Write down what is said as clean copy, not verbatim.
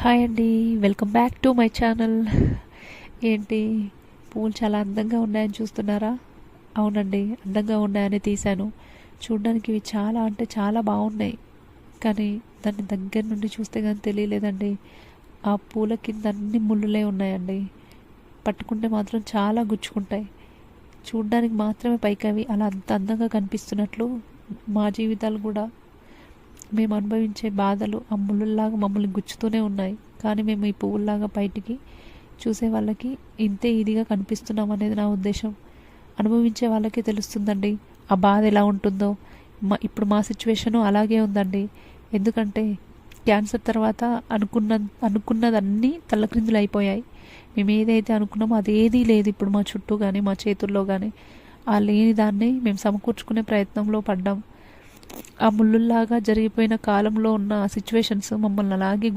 Hi అండి. Welcome back to my channel. ఏంటి పూలు చాలా అందంగా ఉన్నాయని చూస్తున్నారా? అవునండి, అందంగా ఉన్నాయని తీశాను. చూడ్డానికి ఇవి చాలా అంటే చాలా బాగున్నాయి. కానీ దాన్ని దగ్గర నుండి చూస్తే కానీ తెలియలేదండి. ఆ పూల కింద అన్ని ముళ్ళులే ఉన్నాయండి. పట్టుకుంటే మాత్రం చాలా గుచ్చుకుంటాయి. చూడ్డానికి మాత్రమే పైకి అవి అలా అంత అందంగా కనిపిస్తున్నట్లు మా జీవితాలు కూడా, మేము అనుభవించే బాధలు ఆ ముళ్ళుల్లాగా మమ్మల్ని గుచ్చుతూనే ఉన్నాయి. కానీ మేము ఈ పువ్వుల్లాగా బయటికి చూసే వాళ్ళకి ఇంతే ఇదిగా కనిపిస్తున్నాం అనేది నా ఉద్దేశం. అనుభవించే వాళ్ళకే తెలుస్తుందండి ఆ బాధ ఎలా ఉంటుందో. ఇప్పుడు మా సిచ్యువేషను అలాగే ఉందండి. ఎందుకంటే క్యాన్సర్ తర్వాత అనుకున్నదన్నీ తల్లక్రిందులు అయిపోయాయి. మేము ఏదైతే అనుకున్నామో అదేదీ లేదు ఇప్పుడు మా చుట్టూ కానీ మా చేతుల్లో కానీ. ఆ లేని దాన్ని మేము సమకూర్చుకునే ప్రయత్నంలో పడ్డాం. ఆ ముళ్ళుల్లాగా జరిగిపోయిన కాలంలో ఉన్న సిచ్యువేషన్స్ మమ్మల్ని అలాగే